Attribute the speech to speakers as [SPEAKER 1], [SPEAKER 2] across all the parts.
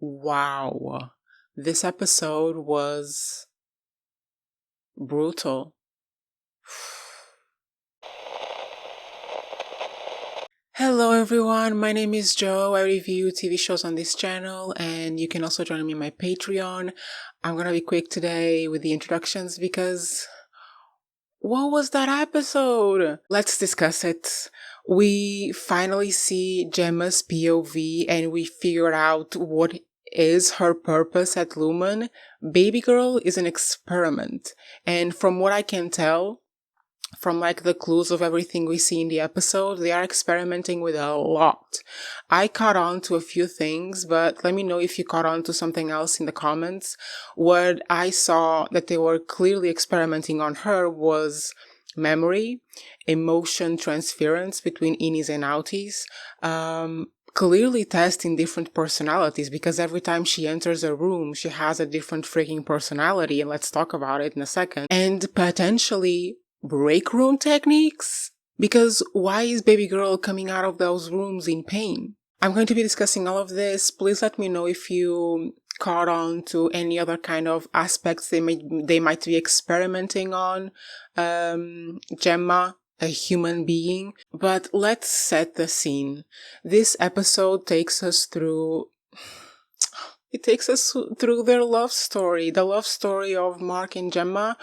[SPEAKER 1] Wow, this episode was brutal. Hello everyone, my name is Joe. I review TV shows on this channel and you can also join me on my Patreon. I'm gonna be quick today with the introductions because what was that episode? Let's discuss it. We finally see Gemma's POV and we figure out what is her purpose at Lumen. Baby girl is an experiment. And from what I can tell, from like the clues of everything we see in the episode, they are experimenting with a lot. I caught on to a few things, but let me know if you caught on to something else in the comments. What I saw that they were clearly experimenting on her was memory, emotion transference between innies and outies, clearly testing different personalities because every time she enters a room, she has a different freaking personality, and let's talk about it in a second. And potentially break room techniques? Because why is baby girl coming out of those rooms in pain? I'm going to be discussing all of this. Please let me know if you caught on to any other kind of aspects they might be experimenting on. Gemma, a human being. But let's set the scene. This episode takes us through their love story, the love story of Mark and Gemma,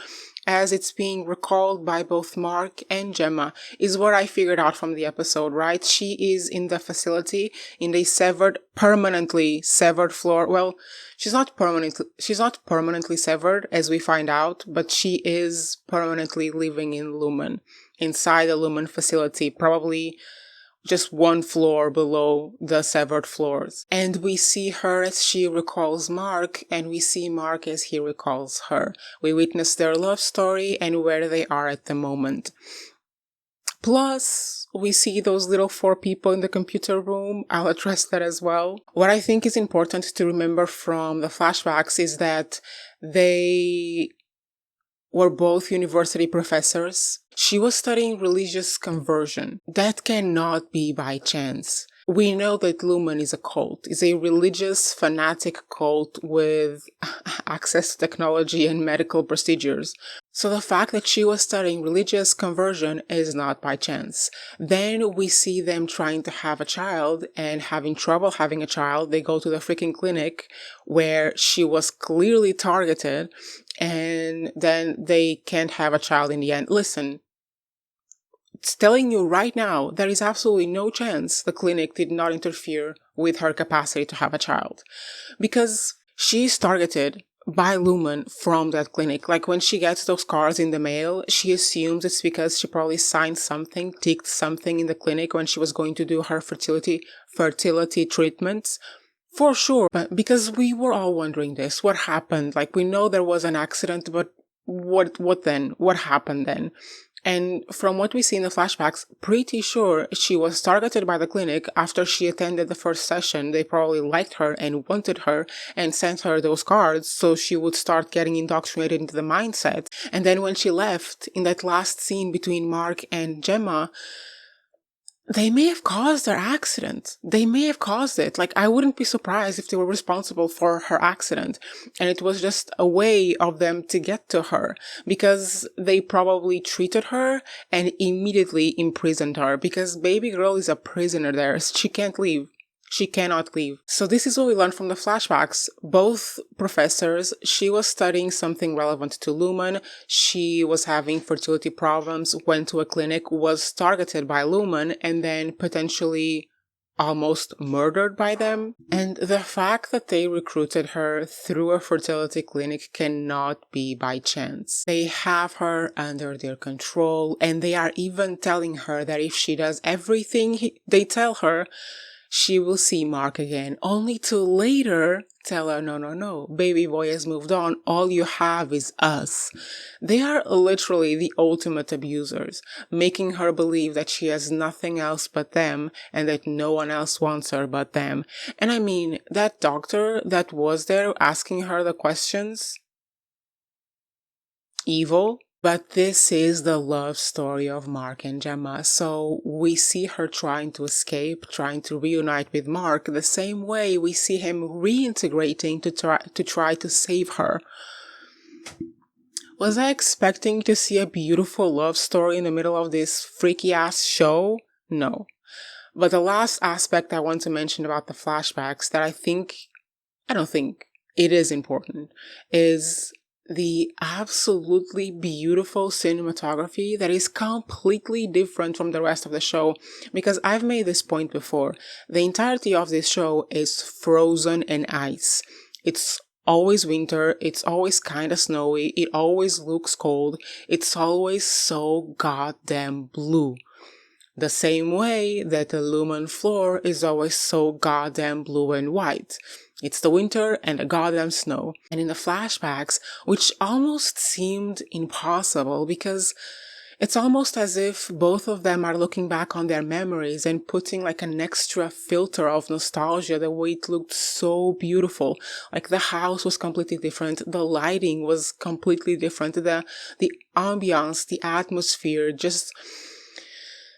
[SPEAKER 1] as it's being recalled by both Mark and Gemma, is what I figured out from the episode, right? She is in the facility, in the permanently severed floor. Well, she's not permanently severed, as we find out, but she is permanently living in Lumen, inside the Lumen facility, probably just one floor below the severed floors. And we see her as she recalls Mark, and we see Mark as he recalls her. We witness their love story and where they are at the moment. Plus, we see those little 4 people in the computer room. I'll address that as well. What I think is important to remember from the flashbacks is that they were both university professors. She was studying religious conversion. That cannot be by chance. We know that Lumen is a cult, is a religious fanatic cult with access to technology and medical procedures. So the fact that she was studying religious conversion is not by chance. Then we see them trying to have a child and having trouble having a child. They go to the freaking clinic where she was clearly targeted, and then they can't have a child in the end. Listen, it's telling you right now, there is absolutely no chance the clinic did not interfere with her capacity to have a child. Because she's targeted by Lumen from that clinic. Like when she gets those cards in the mail, she assumes it's because she probably signed something, ticked something in the clinic when she was going to do her fertility treatments. For sure, but because we were all wondering this, what happened? Like, we know there was an accident, but what then? What happened then? And from what we see in the flashbacks, pretty sure she was targeted by the clinic after she attended the first session. They probably liked her and wanted her and sent her those cards so she would start getting indoctrinated into the mindset. And then when she left, in that last scene between Mark and Gemma, they may have caused their accident. They may have caused it. Like, I wouldn't be surprised if they were responsible for her accident. And it was just a way of them to get to her, because they probably treated her and immediately imprisoned her, because baby girl is a prisoner there. She can't leave. She cannot leave. So this is what we learned from the flashbacks. Both professors, she was studying something relevant to Lumen. She was having fertility problems, went to a clinic, was targeted by Lumen, and then potentially almost murdered by them. And the fact that they recruited her through a fertility clinic cannot be by chance. They have her under their control, and they are even telling her that if she does everything they tell her, she will see Mark again, only to later tell her, no, baby boy has moved on, all you have is us. They are literally the ultimate abusers, making her believe that she has nothing else but them and that no one else wants her but them. And I mean, that doctor that was there asking her the questions, evil. But this is the love story of Mark and Gemma. So we see her trying to escape, trying to reunite with Mark, the same way we see him reintegrating to try to save her. Was I expecting to see a beautiful love story in the middle of this freaky ass show? No. But the last aspect I want to mention about the flashbacks that I don't think it is important, is the absolutely beautiful cinematography that is completely different from the rest of the show. Because I've made this point before. The entirety of this show is frozen in ice. It's always winter, it's always kind of snowy, it always looks cold, it's always so goddamn blue. The same way that the Lumen floor is always so goddamn blue and white. It's the winter and the goddamn snow. And in the flashbacks, which almost seemed impossible because it's almost as if both of them are looking back on their memories and putting like an extra filter of nostalgia, the way it looked so beautiful. Like the house was completely different, the lighting was completely different, the ambiance, the atmosphere, just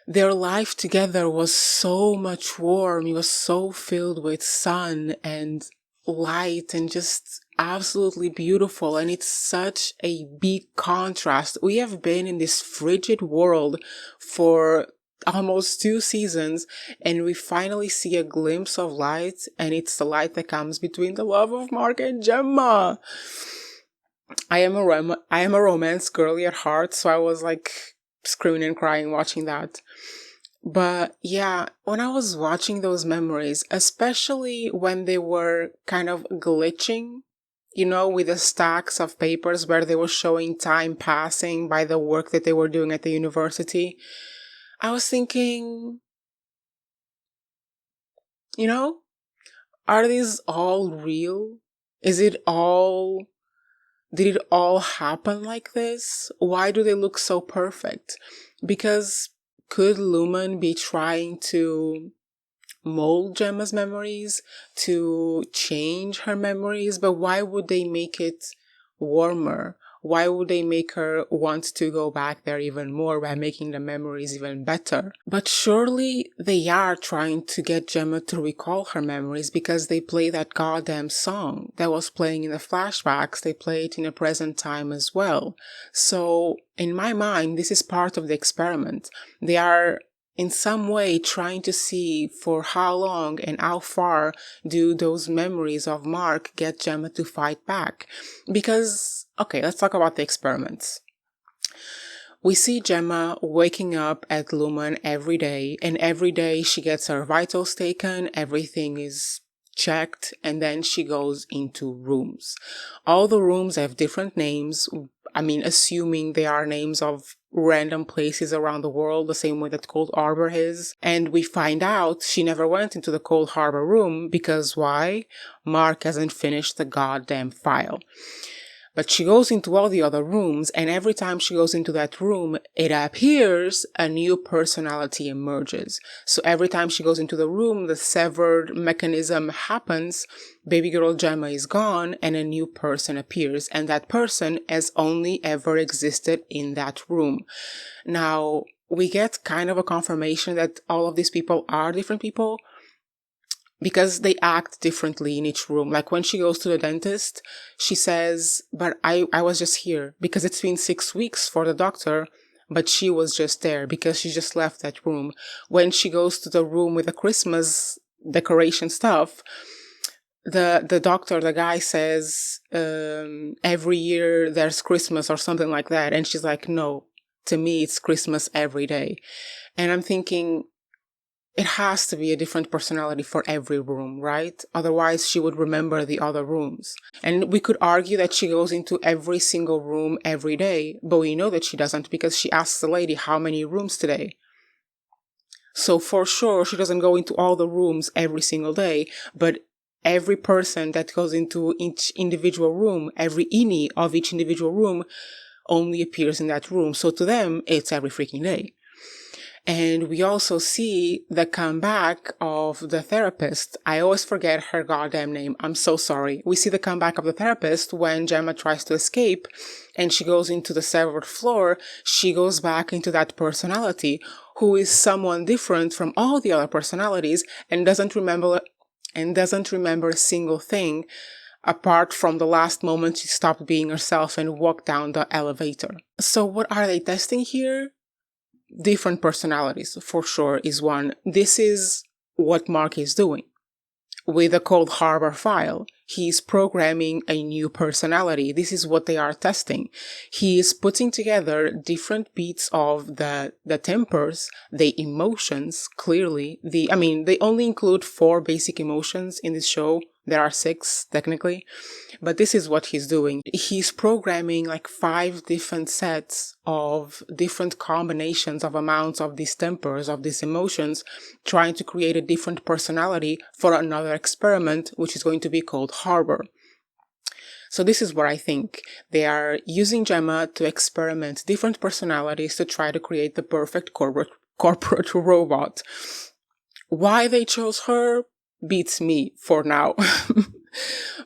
[SPEAKER 1] their life together was so much warm. It was so filled with sun and light and just absolutely beautiful. And it's such a big contrast. We have been in this frigid world for almost 2 seasons, and we finally see a glimpse of light, and it's the light that comes between the love of Mark and Gemma. I am a romance girly at heart, so I was like screaming and crying watching that. But yeah, when I was watching those memories, especially when they were kind of glitching, with the stacks of papers where they were showing time passing by the work that they were doing at the university, I was thinking, are these all real? Did it all happen like this? Why do they look so perfect? Because could Lumen be trying to mold Gemma's memories, to change her memories? But why would they make it warmer? Why would they make her want to go back there even more by making the memories even better? But surely they are trying to get Gemma to recall her memories, because they play that goddamn song that was playing in the flashbacks. They play it in the present time as well. So in my mind, this is part of the experiment. They are in some way trying to see for how long and how far do those memories of Mark get Gemma to fight back. Because, okay, let's talk about the experiments. We see Gemma waking up at Lumen every day, and every day she gets her vitals taken, everything is checked, and then she goes into rooms. All the rooms have different names. Assuming they are names of random places around the world, the same way that Cold Harbor is. And we find out she never went into the Cold Harbor room because why? Mark hasn't finished the goddamn file. But she goes into all the other rooms, and every time she goes into that room, it appears a new personality emerges. So every time she goes into the room, the severed mechanism happens, baby girl Gemma is gone, and a new person appears. And that person has only ever existed in that room. Now, we get kind of a confirmation that all of these people are different people, because they act differently in each room. Like when she goes to the dentist, she says, but I was just here because it's been 6 weeks for the doctor, but she was just there because she just left that room. When she goes to the room with the Christmas decoration stuff, the doctor, the guy says, every year there's Christmas or something like that. And she's like, no, to me, it's Christmas every day. And I'm thinking, it has to be a different personality for every room, right? Otherwise, she would remember the other rooms. And we could argue that she goes into every single room every day, but we know that she doesn't because she asks the lady how many rooms today. So for sure, she doesn't go into all the rooms every single day, but every person that goes into each individual room, every innie of each individual room only appears in that room. So to them, it's every freaking day. And we also see the comeback of the therapist. I always forget her goddamn name. I'm so sorry. We see the comeback of the therapist when Gemma tries to escape and she goes into the severed floor. She goes back into that personality who is someone different from all the other personalities and doesn't remember a single thing apart from the last moment she stopped being herself and walked down the elevator. So what are they testing here? Different personalities, for sure, is one. This is what Mark is doing. With the cold harbor file, he's programming a new personality. This is what they are testing. He is putting together different beats of the tempers, the emotions, clearly. They only include 4 basic emotions in this show. There are 6, technically. But this is what he's doing. He's programming like 5 different sets of different combinations of amounts of these tempers, of these emotions, trying to create a different personality for another experiment, which is going to be called Harbour. So this is what I think. They are using Gemma to experiment different personalities to try to create the perfect corporate robot. Why they chose her beats me for now.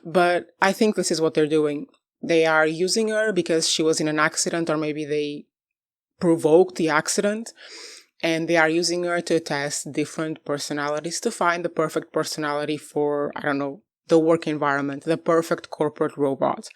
[SPEAKER 1] But I think this is what they're doing. They are using her because she was in an accident, or maybe they provoked the accident, and they are using her to test different personalities to find the perfect personality for, I don't know, the work environment, the perfect corporate robot.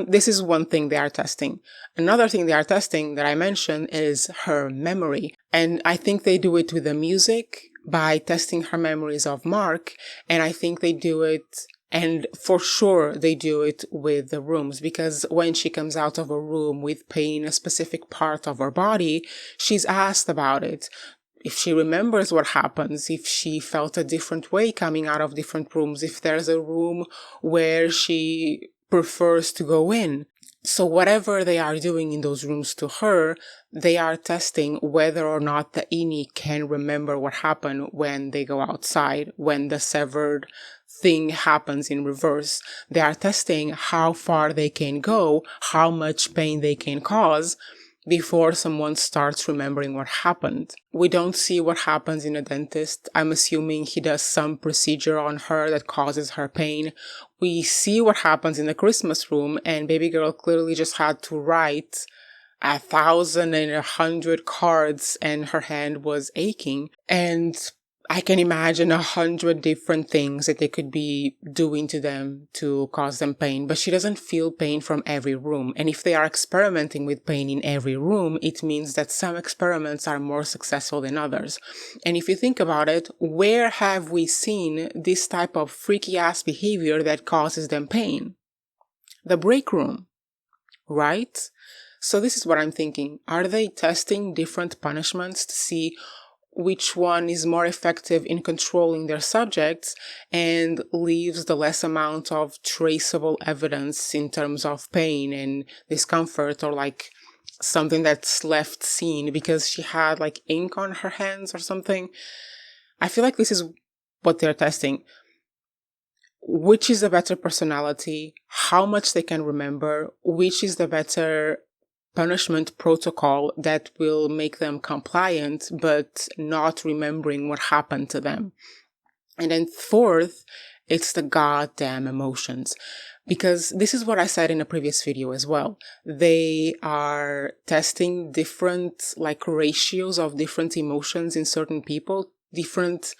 [SPEAKER 1] This is one thing they are testing. Another thing they are testing that I mentioned is her memory. And I think they do it with the music by testing her memories of Mark. And I think they do it, and for sure they do it with the rooms, because when she comes out of a room with pain in a specific part of her body, she's asked about it. If she remembers what happens, if she felt a different way coming out of different rooms, if there's a room where she prefers to go in. So whatever they are doing in those rooms to her, they are testing whether or not the ini can remember what happened when they go outside, when the severed thing happens in reverse. They are testing how far they can go, how much pain they can cause before someone starts remembering what happened. We don't see what happens in a dentist. I'm assuming he does some procedure on her that causes her pain. We see what happens in the Christmas room, and baby girl clearly just had to write 1,100 cards and her hand was aching. And I can imagine 100 different things that they could be doing to them to cause them pain, but she doesn't feel pain from every room. And if they are experimenting with pain in every room, it means that some experiments are more successful than others. And if you think about it, where have we seen this type of freaky ass behavior that causes them pain? The break room, right? So this is what I'm thinking. Are they testing different punishments to see which one is more effective in controlling their subjects and leaves the less amount of traceable evidence in terms of pain and discomfort, or like something that's left seen because she had like ink on her hands or something? I feel like this is what they're testing. Which is the better personality? How much they can remember? Which is the better punishment protocol that will make them compliant but not remembering what happened to them? And then fourth, it's the goddamn emotions. Because this is what I said in a previous video as well. They are testing different like ratios of different emotions in certain people, different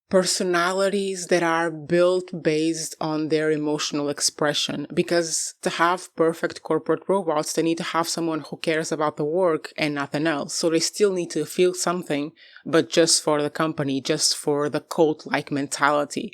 [SPEAKER 1] personalities that are built based on their emotional expression. Because to have perfect corporate robots, they need to have someone who cares about the work and nothing else. So they still need to feel something, but just for the company, just for the cult-like mentality.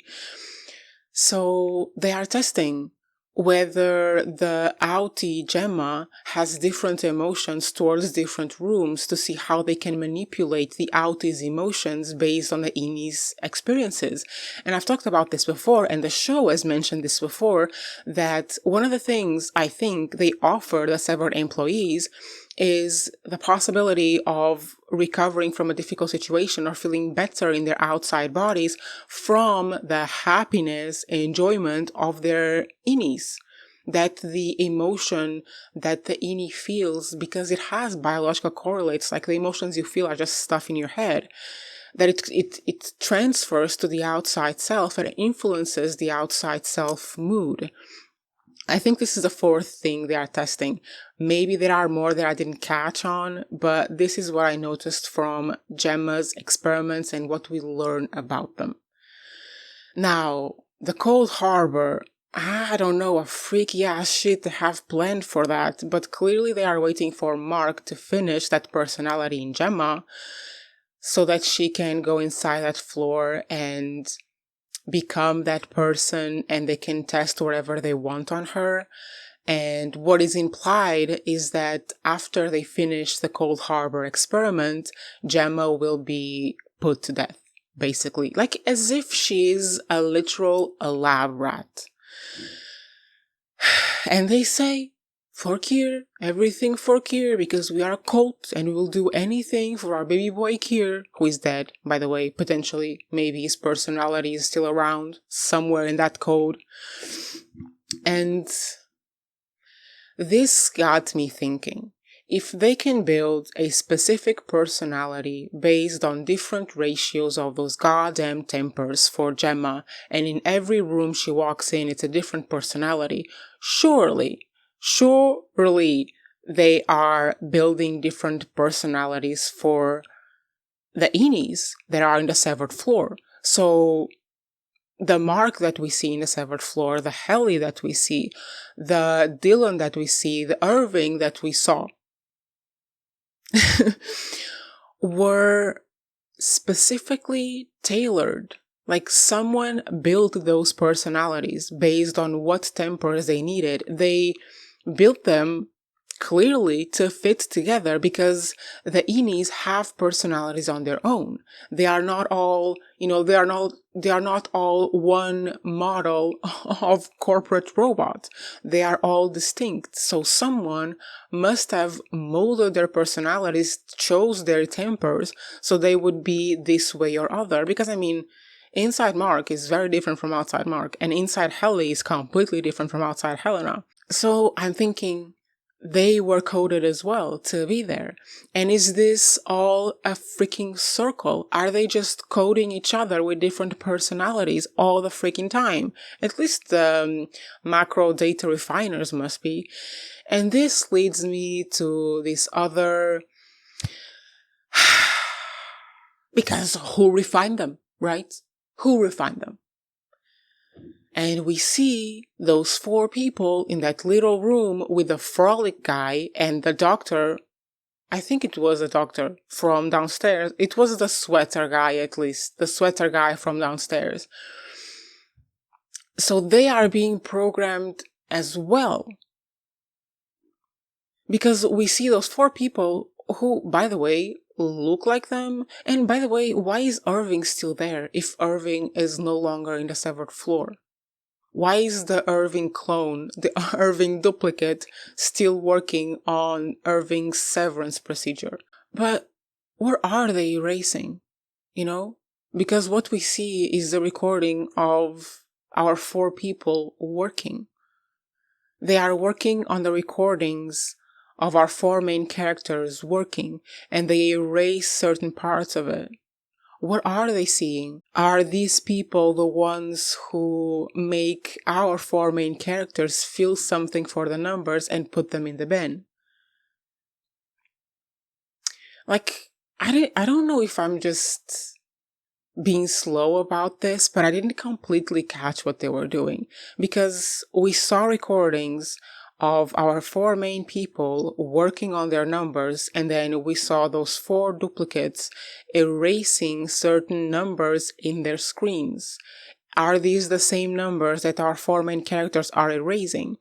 [SPEAKER 1] So they are testing whether the outie Gemma has different emotions towards different rooms to see how they can manipulate the outie's emotions based on the ini's experiences. And I've talked about this before, and the show has mentioned this before, that one of the things I think they offer the severed employees is the possibility of recovering from a difficult situation or feeling better in their outside bodies from the happiness and enjoyment of their innies. that the emotion that the ini feels, because it has biological correlates, like the emotions you feel are just stuff in your head, that it transfers to the outside self and influences the outside self mood. I think this is the fourth thing they are testing. Maybe there are more that I didn't catch on, but this is what I noticed from Gemma's experiments and what we learn about them. Now, the cold harbor, I don't know, a freaky ass shit to have planned for that, but clearly they are waiting for Mark to finish that personality in Gemma so that she can go inside that floor and become that person, and they can test whatever they want on her. And what is implied is that after they finish the cold harbor experiment, Gemma will be put to death, basically, like as if she's a literal lab rat. And they say, for Kier, everything for Kier, because we are a cult and we will do anything for our baby boy Kier, who is dead, by the way, potentially. Maybe his personality is still around somewhere in that code. And this got me thinking, if they can build a specific personality based on different ratios of those goddamn tempers for Gemma, and in every room she walks in it's a different personality, surely they are building different personalities for the inis that are in the severed floor. So the Mark that we see in the severed floor, the Helly that we see, the Dylan that we see, the Irving that we saw, were specifically tailored. Like someone built those personalities based on what tempers they needed. They built them clearly to fit together because the inis have personalities on their own. They are not all, they are not all one model of corporate robot. They are all distinct. So someone must have molded their personalities, chose their tempers, so they would be this way or other. Because inside Mark is very different from outside Mark, and inside Helly is completely different from outside Helena. So I'm thinking, they were coded as well to be there. And is this all a freaking circle? Are they just coding each other with different personalities all the freaking time? At least the macro data refiners must be. And this leads me to this other... because who refined them, right? Who refined them? And we see those 4 people in that little room with the frolic guy and the doctor. I think it was a doctor from downstairs. It was the sweater guy, at least. The sweater guy from downstairs. So they are being programmed as well. Because we see those 4 people who, by the way, look like them. And by the way, why is Irving still there if Irving is no longer in the severed floor? Why is the Irving clone, the Irving duplicate, still working on Irving's severance procedure? But where are they erasing? Because what we see is the recording of our 4 people working. They are working on the recordings of our 4 main characters working, and they erase certain parts of it. What are they seeing? Are these people the ones who make our 4 main characters feel something for the numbers and put them in the bin? Like, I don't know if I'm just being slow about this, but I didn't completely catch what they were doing. Because we saw recordings of our 4 main people working on their numbers, and then we saw those 4 duplicates erasing certain numbers in their screens. Are these the same numbers that our 4 main characters are erasing?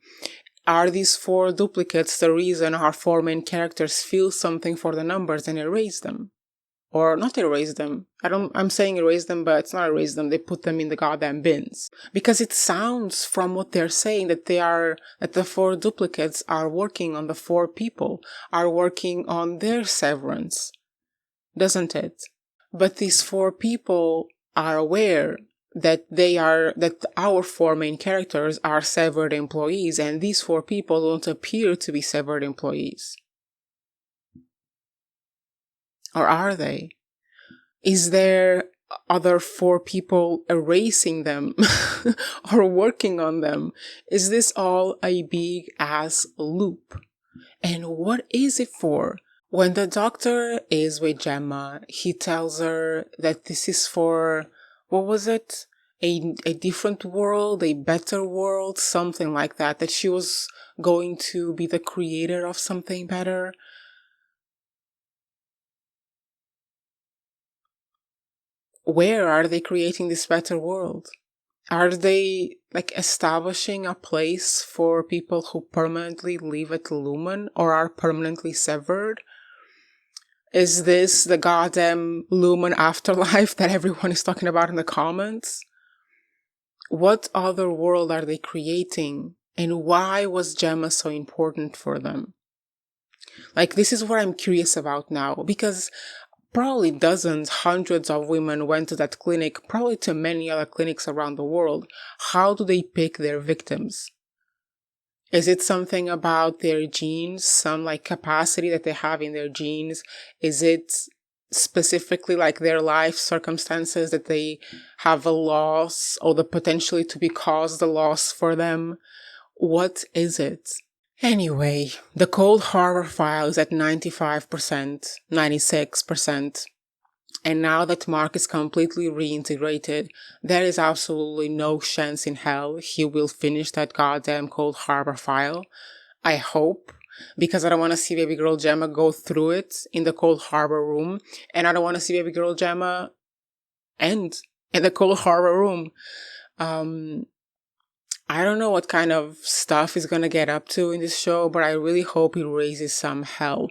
[SPEAKER 1] Are these 4 duplicates the reason our 4 main characters feel something for the numbers and erase them? Or not erase them. I'm saying erase them, but it's not erase them. They put them in the goddamn bins. Because it sounds from what they're saying that the 4 duplicates are working on the 4 people, are working on their severance. Doesn't it? But these 4 people are aware that our four main characters are severed employees, and these four people don't appear to be severed employees. Or are they? Is there other four people erasing them or working on them? Is this all a big ass loop? And what is it for? When the doctor is with Gemma, he tells her that this is for, what was it? A different world, a better world, something like that, that she was going to be the creator of something better. Where are they creating this better world? Are they establishing a place for people who permanently live at Lumen or are permanently severed? Is this the goddamn Lumen afterlife that everyone is talking about in the comments? What other world are they creating? And why was Gemma so important for them? This is what I'm curious about now, because probably dozens, hundreds of women went to that clinic, probably to many other clinics around the world. How do they pick their victims? Is it something about their genes, some capacity that they have in their genes? Is it specifically their life circumstances that they have a loss or the potentially to be caused a loss for them? What is it? Anyway, the Cold Harbor file is at 95%, 96%. And now that Mark is completely reintegrated, there is absolutely no chance in hell he will finish that goddamn Cold Harbor file. I hope, because I don't want to see baby girl Gemma go through it in the Cold Harbor room, and I don't want to see baby girl Gemma end in the Cold Harbor room. I don't know what kind of stuff he's gonna get up to in this show, but I really hope he raises some hell.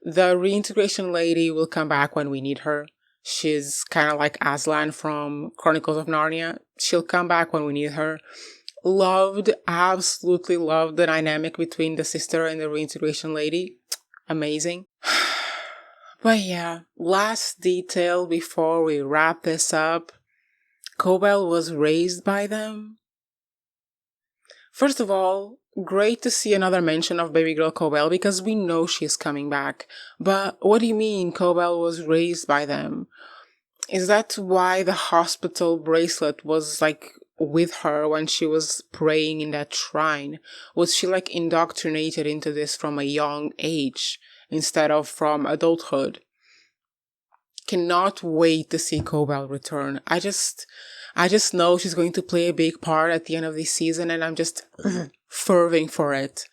[SPEAKER 1] The reintegration lady will come back when we need her. She's kind of like Aslan from Chronicles of Narnia. She'll come back when we need her. Absolutely loved the dynamic between the sister and the reintegration lady. Amazing. But yeah, last detail before we wrap this up. Cobel was raised by them. First of all, great to see another mention of baby girl Cobel because we know she's coming back. But what do you mean Cobel was raised by them? Is that why the hospital bracelet was with her when she was praying in that shrine? Was she indoctrinated into this from a young age instead of from adulthood? Cannot wait to see Cobel return. I just know she's going to play a big part at the end of this season, and I'm just ferving for it.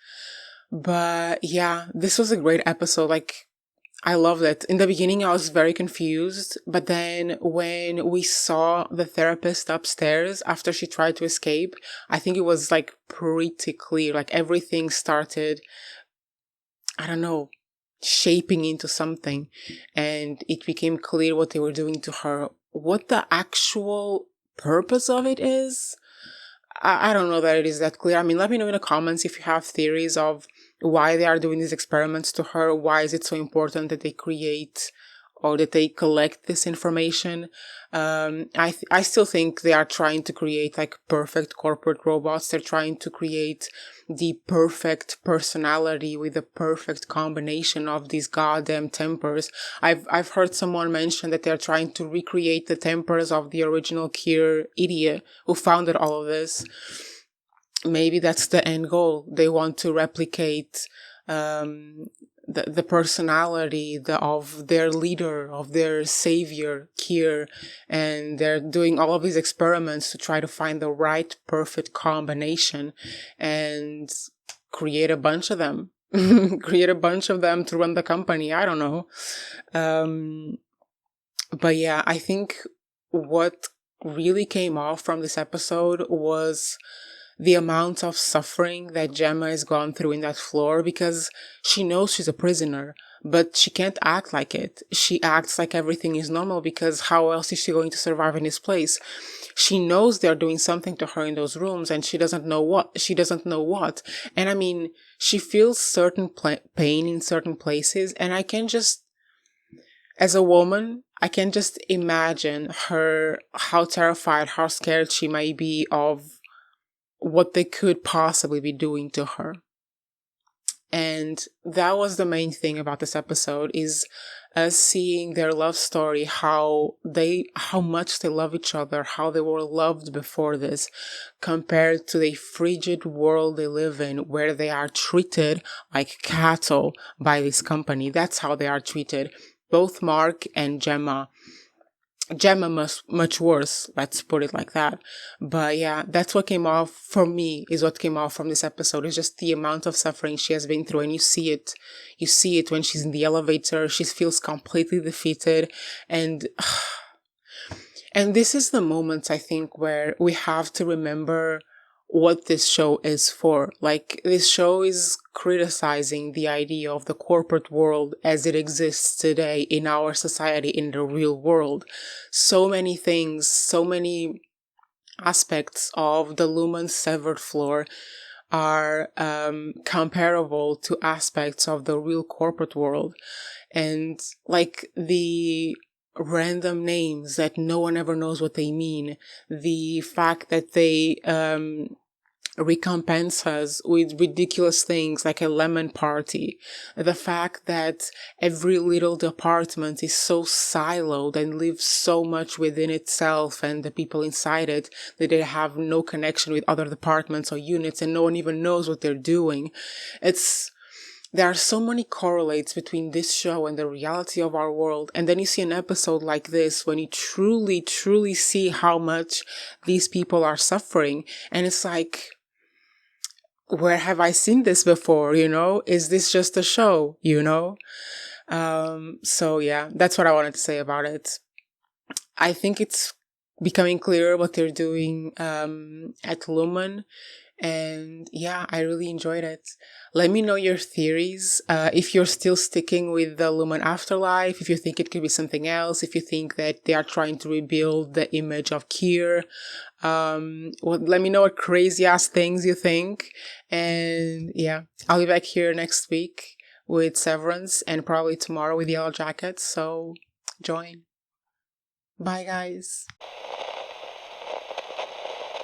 [SPEAKER 1] But yeah, this was a great episode. I loved it. In the beginning, I was very confused, but then when we saw the therapist upstairs after she tried to escape, I think it was pretty clear. Everything started, I don't know, shaping into something, and it became clear what they were doing to her. What the actual purpose of it is, I don't know that it is that clear. I mean, let me know in the comments if you have theories of why they are doing these experiments to her. Why is it so important that they create or that they collect this information? I still think they are trying to create perfect corporate robots. They're trying to create the perfect personality with the perfect combination of these goddamn tempers. I've heard someone mention that they're trying to recreate the tempers of the original Kier idiot who founded all of this. Maybe that's the end goal. They want to replicate the personality of their leader, of their savior, Kier, and they're doing all of these experiments to try to find the right perfect combination and create a bunch of them. Create a bunch of them to run the company. I don't know. But yeah, I think what really came off from this episode was the amount of suffering that Gemma has gone through in that floor, because she knows she's a prisoner, but she can't act like it. She acts like everything is normal because how else is she going to survive in this place? She knows they're doing something to her in those rooms and she doesn't know what. She doesn't know what. And I mean, she feels certain pain in certain places, and I can just... as a woman, I can just imagine how terrified, how scared she might be of what they could possibly be doing to her. And that was the main thing about this episode, is us seeing their love story, how much they love each other, how they were loved before this, compared to the frigid world they live in, where they are treated like cattle by this company. That's how they are treated. Both Mark and Gemma much worse, let's put it like that. But yeah, that's what came off for me, is what came off from this episode, is just the amount of suffering she has been through. And you see it when she's in the elevator. She feels completely defeated. And this is the moment, I think, where we have to remember what this show is for. Like, this show is criticizing the idea of the corporate world as it exists today in our society, in the real world. So many things, so many aspects of the Lumen severed floor are comparable to aspects of the real corporate world. And like the random names that no one ever knows what they mean, the fact that they recompense us with ridiculous things like a lemon party, the fact that every little department is so siloed and lives so much within itself and the people inside it that they have no connection with other departments or units, and no one even knows what they're doing. There are so many correlates between this show and the reality of our world. And then you see an episode like this when you truly, truly see how much these people are suffering. And it's like, where have I seen this before? Is this just a show? So yeah, that's what I wanted to say about it. I think it's becoming clearer what they're doing at Lumen. And yeah, I really enjoyed it. Let me know your theories. If you're still sticking with the Lumen afterlife, if you think it could be something else, if you think that they are trying to rebuild the image of Kier. Let me know what crazy ass things you think. And yeah, I'll be back here next week with Severance, and probably tomorrow with Yellow Jackets. So join. Bye, guys.